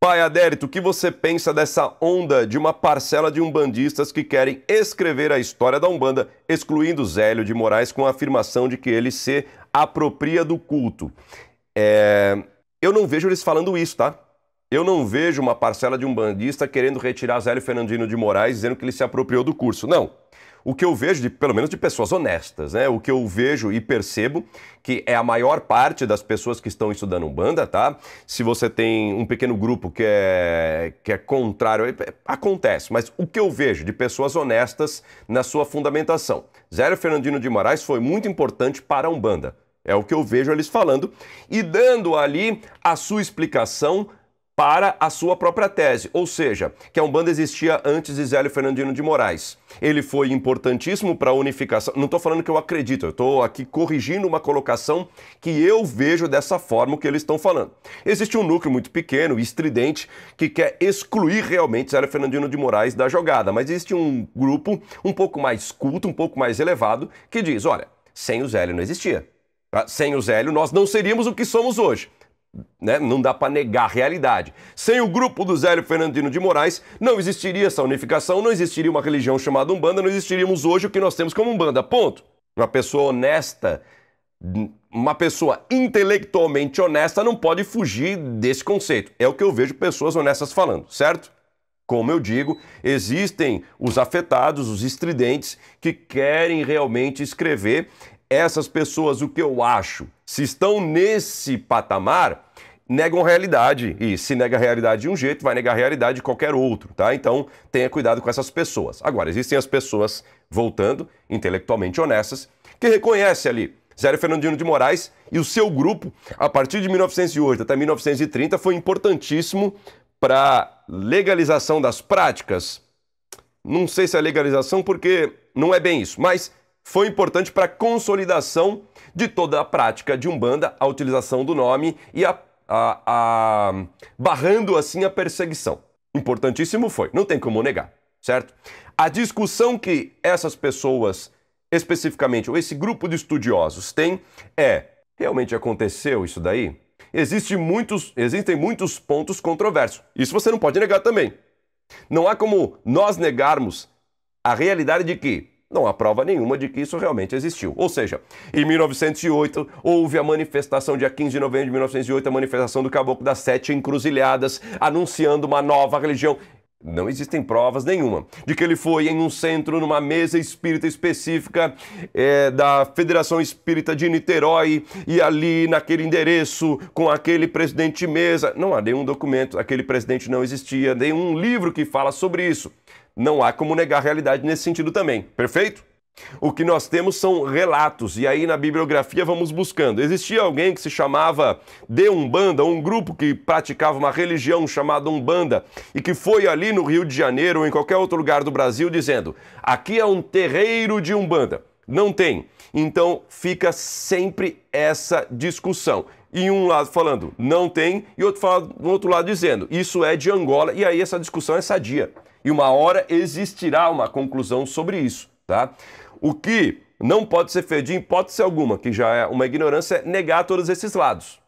Pai Adérito, o que você pensa dessa onda de uma parcela de umbandistas que querem escrever a história da Umbanda, excluindo Zélio de Moraes com a afirmação de que ele se apropria do culto? Eu não vejo eles falando isso, tá? Eu não vejo uma parcela de umbandista querendo retirar Zélio Fernandino de Moraes dizendo que ele se apropriou do curso. Não. O que eu vejo, pelo menos de pessoas honestas, né? O que eu vejo e percebo que é a maior parte das pessoas que estão estudando Umbanda, tá? Se você tem um pequeno grupo que é contrário, acontece. Mas o que eu vejo de pessoas honestas na sua fundamentação. Zélio Fernandino de Moraes foi muito importante para a Umbanda. É o que eu vejo eles falando e dando ali a sua explicação para a sua própria tese, ou seja, que a Umbanda existia antes de Zélio Fernandino de Moraes. Ele foi importantíssimo para a unificação. Não estou falando que eu acredito, eu estou aqui corrigindo uma colocação que eu vejo dessa forma o que eles estão falando. Existe um núcleo muito pequeno e estridente que quer excluir realmente Zélio Fernandino de Moraes da jogada, mas existe um grupo um pouco mais culto, um pouco mais elevado, que diz, olha, sem o Zélio não existia. Sem o Zélio nós não seríamos o que somos hoje. Né? Não dá para negar a realidade. Sem o grupo do Zélio Fernandino de Moraes, não existiria essa unificação, não existiria uma religião chamada Umbanda, não existiríamos hoje o que nós temos como Umbanda. Ponto. Uma pessoa honesta, uma pessoa intelectualmente honesta não pode fugir desse conceito. É o que eu vejo pessoas honestas falando, certo? Como eu digo, existem os afetados, os estridentes, que querem realmente escrever. Essas pessoas, o que eu acho, se estão nesse patamar, negam a realidade. E se nega a realidade de um jeito, vai negar a realidade de qualquer outro, tá? Então, tenha cuidado com essas pessoas. Agora, existem as pessoas, voltando, intelectualmente honestas, que reconhecem ali Zélio Fernandino de Moraes e o seu grupo, a partir de 1908 até 1930, foi importantíssimo para legalização das práticas. Não sei se é legalização, porque não é bem isso, mas foi importante para a consolidação de toda a prática de Umbanda, a utilização do nome e barrando assim a perseguição. Importantíssimo foi, não tem como negar, certo? A discussão que essas pessoas, especificamente, ou esse grupo de estudiosos tem realmente aconteceu isso daí? Existem muitos pontos controversos. Isso você não pode negar também. Não há como nós negarmos a realidade de que não há prova nenhuma de que isso realmente existiu. Ou seja, em 1908 houve a manifestação, dia 15 de novembro de 1908, a manifestação do Caboclo das Sete Encruzilhadas, anunciando uma nova religião. Não existem provas nenhuma de que ele foi em um centro, numa mesa espírita específica da Federação Espírita de Niterói e ali naquele endereço com aquele presidente de mesa. Não há nenhum documento, aquele presidente não existia, nenhum livro que fala sobre isso. Não há como negar a realidade nesse sentido também, perfeito? O que nós temos são relatos, e aí na bibliografia vamos buscando. Existia alguém que se chamava de Umbanda, um grupo que praticava uma religião chamada Umbanda, e que foi ali no Rio de Janeiro ou em qualquer outro lugar do Brasil dizendo, aqui é um terreiro de Umbanda. Não tem. Então fica sempre essa discussão. E um lado falando, não tem, e outro falando, do outro lado dizendo, isso é de Angola, e aí essa discussão é sadia. E uma hora existirá uma conclusão sobre isso, tá? O que não pode ser feito de hipótese alguma, que já é uma ignorância, é negar todos esses lados.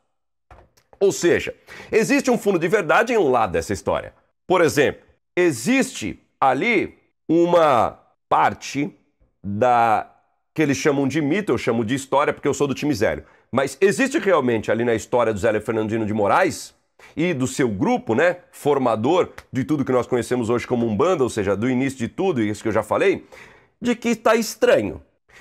Ou seja, existe um fundo de verdade em um lado dessa história. Por exemplo, existe ali uma parte que eles chamam de mito, eu chamo de história porque eu sou do time Zélio. Mas existe realmente ali na história do Zélio Fernandino de Moraes e do seu grupo, né, formador de tudo que nós conhecemos hoje como Umbanda, ou seja, do início de tudo, isso que eu já falei, de que está estranho.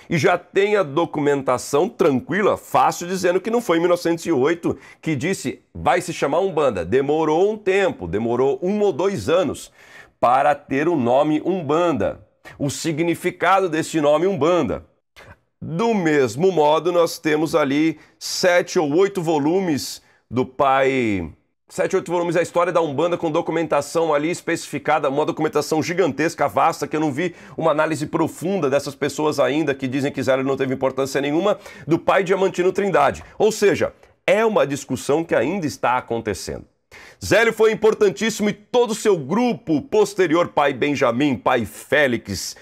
E já tem a documentação tranquila, fácil, dizendo que não foi em 1908 que disse vai se chamar Umbanda. Demorou um tempo, demorou 1 ou 2 anos para ter o nome Umbanda. O significado desse nome Umbanda. Do mesmo modo, nós temos ali 7 ou 8 volumes do pai... 7, 8 volumes da história da Umbanda com documentação ali especificada, uma documentação gigantesca, vasta, que eu não vi uma análise profunda dessas pessoas ainda que dizem que Zélio não teve importância nenhuma, do pai Diamantino Trindade. Ou seja, é uma discussão que ainda está acontecendo. Zélio foi importantíssimo e todo o seu grupo posterior, pai Benjamin, pai Félix,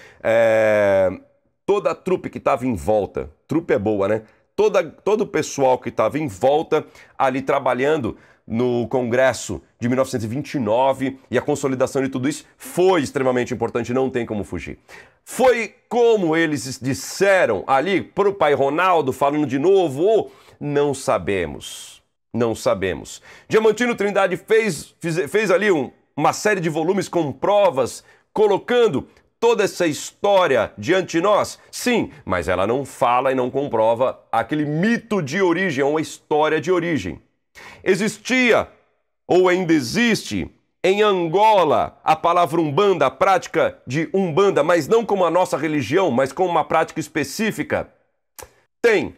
toda a trupe que estava em volta, trupe é boa, né? Todo o pessoal que estava em volta ali trabalhando no Congresso de 1929 e a consolidação de tudo isso foi extremamente importante, não tem como fugir. Foi como eles disseram ali para o pai Ronaldo, falando de novo, ou não sabemos. Não sabemos. Diamantino Trindade fez ali uma série de volumes com provas, colocando toda essa história diante de nós? Sim, mas ela não fala e não comprova aquele mito de origem, uma história de origem. Existia, ou ainda existe, em Angola, a palavra Umbanda, a prática de Umbanda, mas não como a nossa religião, mas como uma prática específica? Tem.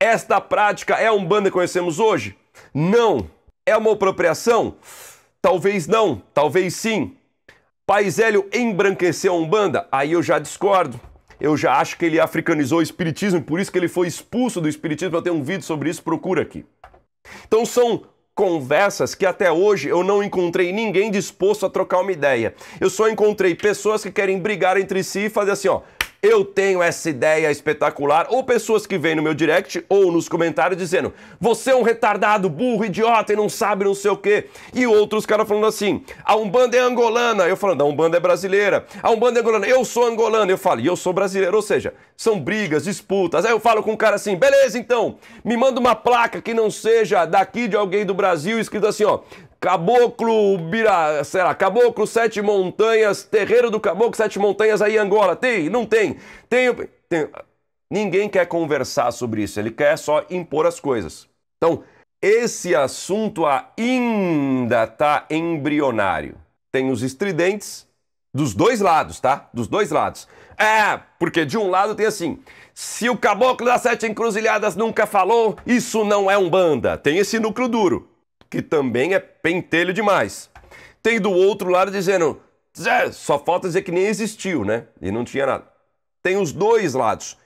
Esta prática é a Umbanda que conhecemos hoje? Não. É uma apropriação? Talvez não, talvez sim. Pai Zélio embranqueceu a Umbanda? Aí eu já discordo. Eu já acho que ele africanizou o espiritismo, por isso que ele foi expulso do espiritismo. Eu tenho um vídeo sobre isso, procura aqui. Então são conversas que até hoje eu não encontrei ninguém disposto a trocar uma ideia. Eu só encontrei pessoas que querem brigar entre si e fazer assim, ó, eu tenho essa ideia espetacular, ou pessoas que vêm no meu direct ou nos comentários dizendo, você é um retardado, burro, idiota e não sabe não sei o quê. E outros caras falando assim, a Umbanda é angolana. Eu falando, a Umbanda é brasileira. A Umbanda é angolana, eu sou angolano. Eu falo, e eu sou brasileiro. Ou seja, são brigas, disputas. Aí eu falo com um cara assim, beleza então, me manda uma placa que não seja daqui de alguém do Brasil, escrito assim, ó, Caboclo Caboclo Sete Montanhas, terreiro do Caboclo Sete Montanhas aí em Angola. Tem? Não tem. Tem. Ninguém quer conversar sobre isso, ele quer só impor as coisas. Então, esse assunto ainda está embrionário. Tem os estridentes dos dois lados, tá? Dos dois lados. Porque de um lado tem assim, se o Caboclo das Sete Encruzilhadas nunca falou, isso não é Umbanda. Tem esse núcleo duro, que também é pentelho demais. Tem do outro lado dizendo, só falta dizer que nem existiu, né? E não tinha nada. Tem os dois lados.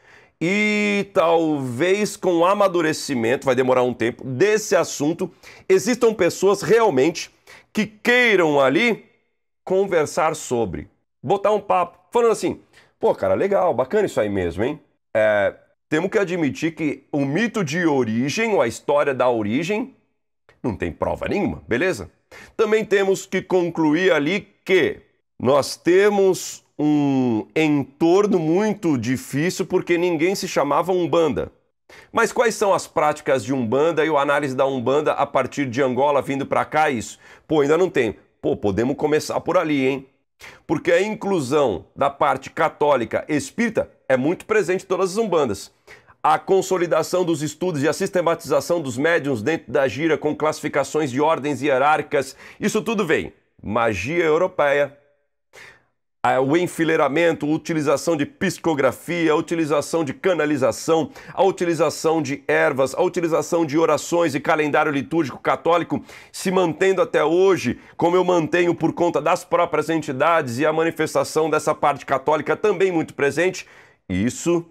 E talvez com o amadurecimento, vai demorar um tempo, desse assunto, existam pessoas realmente que queiram ali conversar sobre. Botar um papo, falando assim, pô, cara, legal, bacana isso aí mesmo, hein? Temos que admitir que o mito de origem, ou a história da origem, não tem prova nenhuma, beleza? Também temos que concluir ali que nós temos um entorno muito difícil porque ninguém se chamava Umbanda. Mas quais são as práticas de Umbanda e a análise da Umbanda a partir de Angola vindo para cá? Isso. Pô, ainda não tem. Pô, podemos começar por ali, hein? Porque a inclusão da parte católica espírita é muito presente em todas as Umbandas. A consolidação dos estudos e a sistematização dos médiuns dentro da gira com classificações de ordens hierárquicas, isso tudo vem. Magia europeia, o enfileiramento, a utilização de psicografia, a utilização de canalização, a utilização de ervas, a utilização de orações e calendário litúrgico católico se mantendo até hoje, como eu mantenho por conta das próprias entidades e a manifestação dessa parte católica também muito presente. Isso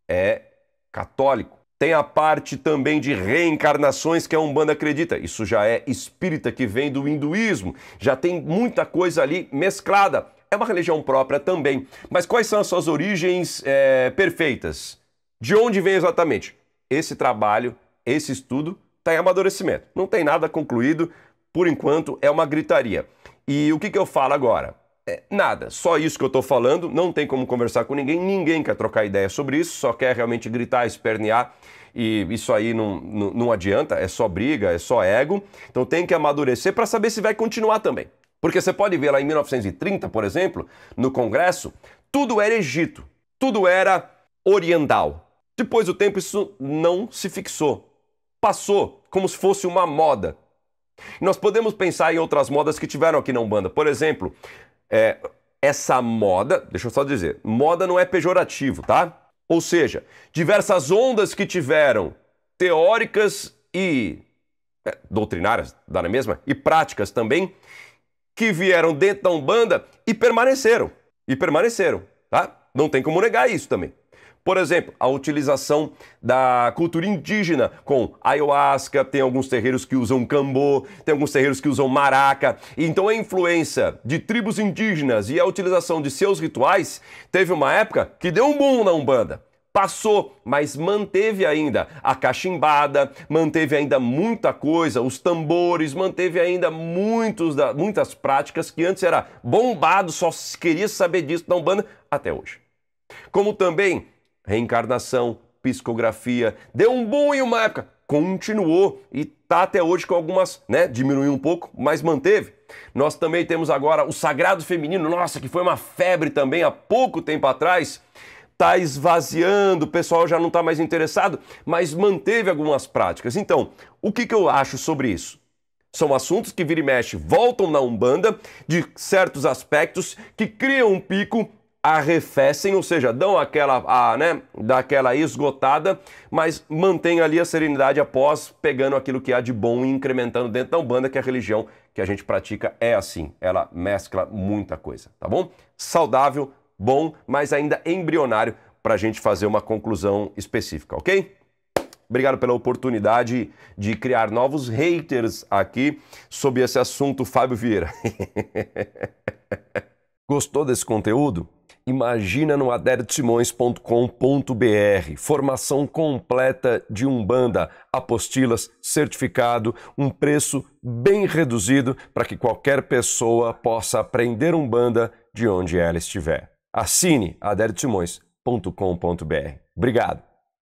é católico. Tem a parte também de reencarnações que a Umbanda acredita. Isso já é espírita, que vem do hinduísmo. Já tem muita coisa ali mesclada. É uma religião própria também. Mas quais são as suas origens perfeitas? De onde vem exatamente? Esse trabalho, esse estudo, está em amadurecimento. Não tem nada concluído. Por enquanto, é uma gritaria. E o que eu falo agora? Nada, só isso que eu estou falando, não tem como conversar com ninguém, ninguém quer trocar ideia sobre isso, só quer realmente gritar, espernear, e isso aí não adianta, é só briga, é só ego, então tem que amadurecer para saber se vai continuar também. Porque você pode ver lá em 1930, por exemplo, no Congresso, tudo era Egito, tudo era oriental. Depois do tempo isso não se fixou, passou como se fosse uma moda. E nós podemos pensar em outras modas que tiveram aqui na Umbanda, por exemplo, essa moda, deixa eu só dizer, moda não é pejorativo, tá? Ou seja, diversas ondas que tiveram teóricas e doutrinárias, dá na mesma, e práticas também, que vieram dentro da Umbanda e permaneceram, tá? Não tem como negar isso também. Por exemplo, a utilização da cultura indígena com ayahuasca, tem alguns terreiros que usam cambô, tem alguns terreiros que usam maraca. Então a influência de tribos indígenas e a utilização de seus rituais teve uma época que deu um boom na Umbanda. passou, mas manteve ainda a cachimbada, manteve ainda muita coisa, os tambores, manteve ainda muitas práticas que antes era bombado, só se queria saber disso na Umbanda, até hoje. Como também reencarnação, psicografia, deu um boom em uma época, continuou e está até hoje com algumas, diminuiu um pouco, mas manteve. Nós também temos agora o sagrado feminino, nossa, que foi uma febre também há pouco tempo atrás, está esvaziando, o pessoal já não está mais interessado, mas manteve algumas práticas. Então, o que eu acho sobre isso? São assuntos que vira e mexe voltam na Umbanda de certos aspectos que criam um pico, arrefecem, ou seja, dão daquela esgotada, mas mantém ali a serenidade após pegando aquilo que há de bom e incrementando dentro da Umbanda, que a religião que a gente pratica é assim, ela mescla muita coisa, tá bom? Saudável, bom, mas ainda embrionário para a gente fazer uma conclusão específica, ok? Obrigado pela oportunidade de criar novos haters aqui sobre esse assunto, Fábio Vieira. Gostou desse conteúdo? Imagina no aderitosimões.com.br, formação completa de Umbanda, apostilas, certificado, um preço bem reduzido para que qualquer pessoa possa aprender Umbanda de onde ela estiver. Assine aderitosimões.com.br. Obrigado.